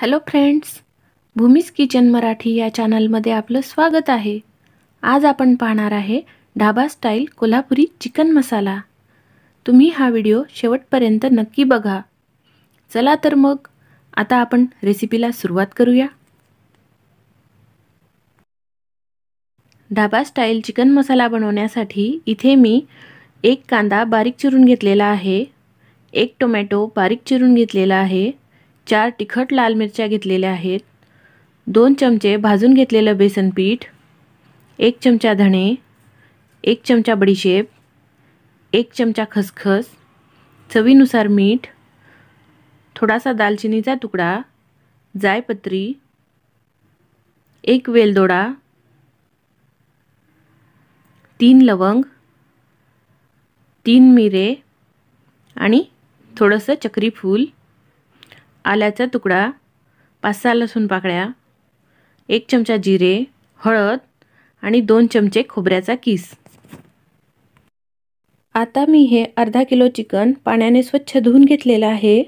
Hello friends, भूमीज kitchen Marathi या चॅनलमध्ये आपलं स्वागत आहे। आज आपण पाहणार आहे ढाबा स्टाईल कोल्हापुरी चिकन मसाला। तुम्ही हा व्हिडिओ शेवटपर्यंत नक्की बघा। चला तर मग आता आपण रेसिपीला सुरुवात करूया। ढाबा स्टाईल चिकन मसाला बनवण्यासाठी इथे मी एक कांदा बारीक चिरून घेतलेला आहे, एक टोमॅटो बारीक चिरून घेतलेला आहे, 4 तिखट लाल मिरच्या घेतलेल्या आहेत, 2 चमचे भाजून घेतलेलं बेसन पीठ, 1 चमचा धणे, 1 चमचा बडीशेप, 1 चमचा खसखस, चवीनुसार मीठ, थोडासा दालचिनीचा तुकडा, जायपत्री, 1 वेलदोडा, 3 लवंग, 3 मिरे आणि थोडंसं चक्री फूल, आल्याचा तुकडा, 5-6 लसूण पाकळ्या, 1 चमचा जिरे, हळद आणि 2 चमचे खोबऱ्याचा किस। आता मी हे अर्धा किलो चिकन पाण्याने स्वच्छ धुवून घेतलेलं आहे।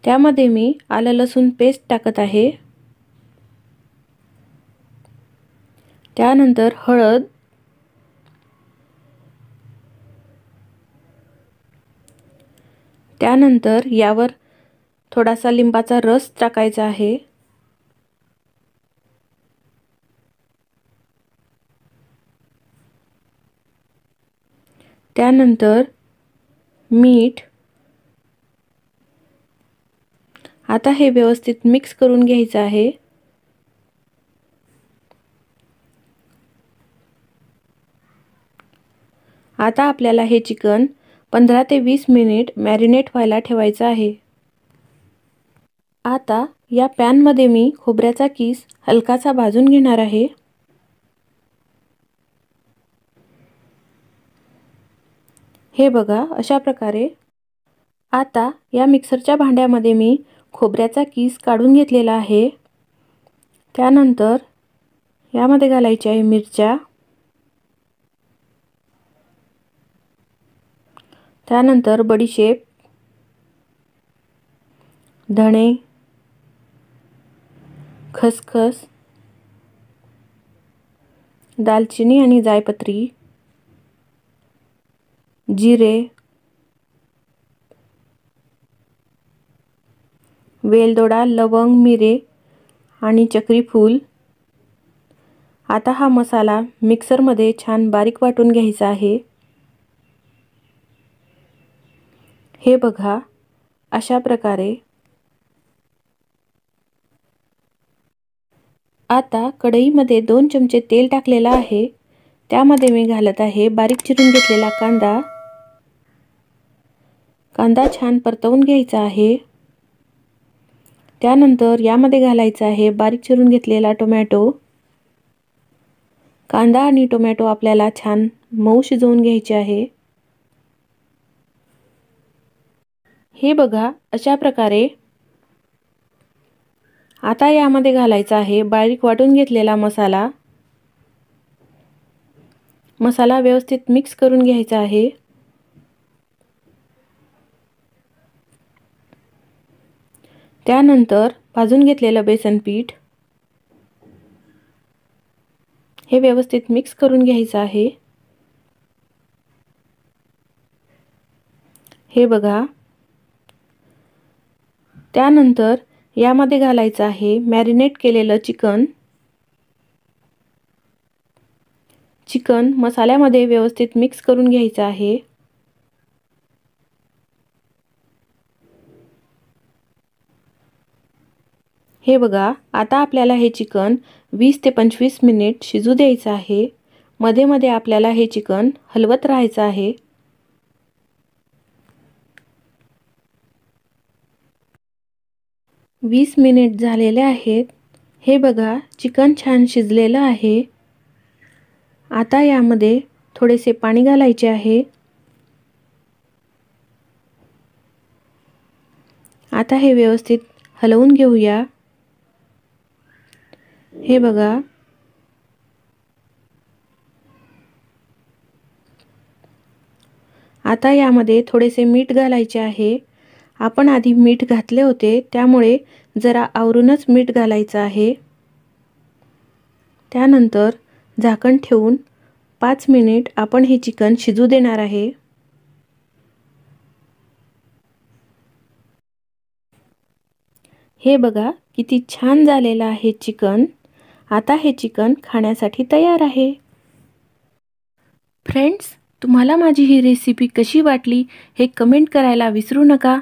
त्यामध्ये मी आलं लसूण पेस्ट टाकत आहे। त्यानंतर हळद, त्यानंतर यावर थोडासा लिंबाचा रस टाकायचा आहे। त्यानंतर मीठ। आता हे व्यवस्थित मिक्स करून घ्यायचं आहे। आता आपल्याला हे चिकन 15 ते 20 मिनिट मॅरिनेट व्हायला ठेवायचं आहे। आता या पॅन मध्ये मी खोबऱ्याचा किस हलकासा भाजून घेणार आहे। हे बघा अशा प्रकारे। आता या मिक्सरच्या भांड्यामध्ये मी खोबऱ्याचा किस काढून घेतलेला आहे। त्यानंतर यामध्ये घालायच्या आहे मिरच्या, त्यानंतर बडीशेप, धणे, खसखस, दालचिनी आणि जायपत्री, जिरे, वेलदोडा, लवंग, मिरे आणि चक्री फूल। आता हा मसाला मिक्सरमध्ये छान बारीक वाटून घ्यायचा आहे। हे बघा अशा प्रकारे। आता कढईमध्ये 2 चमचे तेल टाकलेला आहे। त्यामध्ये मी घालत आहे बारीक चिरून घेतलेला कांदा। कांदा छान परतवून घ्यायचा आहे। त्यानंतर यामध्ये घालायचा आहे बारीक चिरून घेतलेला टोमॅटो। कांदा आणि टोमॅटो आपल्याला छान मऊ शिजवून घ्यायचे आहे। हे बघा अशा प्रकारे। आता यामध्ये घालायचा आहे बारीक वाटून घेतलेला मसाला। मसाला व्यवस्थित मिक्स करून घ्यायचा आहे। त्यानंतर भाजून घेतलेलं बेसन पीठ हे व्यवस्थित मिक्स करून घ्यायचं आहे। हे बघा। त्यानंतर यामध्ये घालायचं आहे मॅरिनेट केलेलं चिकन। चिकन मसाल्यामध्ये व्यवस्थित मिक्स करून घ्यायचं आहे। हे बघा आता आपल्याला हे चिकन 20 ते 25 मिनिट शिजू द्यायचं आहे। मध्ये मध्ये आपल्याला हे चिकन हलवत राहायचं आहे। वीस मिनिट झालेले आहेत। हे बघा चिकन छान शिजलेलं आहे। आता यामध्ये थोडेसे पाणी घालायचे आहे। आता हे व्यवस्थित हलवून घेऊया। हे बघा आता यामध्ये थोडेसे मीठ घालायचे आहे आपण आधी मीठ घातले होते, त्यामुळे जरा आवरूनच मीठ घालायचं आहे। त्यानंतर झाकण ठेवून 5 मिनिट आपण हे चिकन शिजू देणार आहे। हे बघा किती छान झालेलं आहे चिकन। आता हे चिकन खाण्यासाठी तयार आहे। फ्रेंड्स, तुम्हाला माझी ही रेसिपी कशी वाटली हे कमेंट करायला विसरू नका।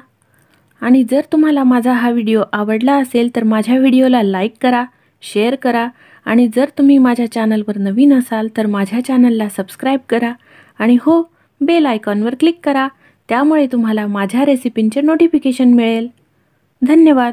आणि जर तुम्हाला माझा हा व्हिडिओ आवडला असेल तर माझ्या व्हिडिओला लाईक करा, शेअर करा आणि जर तुम्ही माझ्या चॅनलवर नवीन असाल तर माझ्या चॅनलला सबस्क्राईब करा आणि हो, बेल आयकॉनवर क्लिक करा। त्यामुळे तुम्हाला माझ्या रेसिपींचे नोटिफिकेशन मिळेल। धन्यवाद।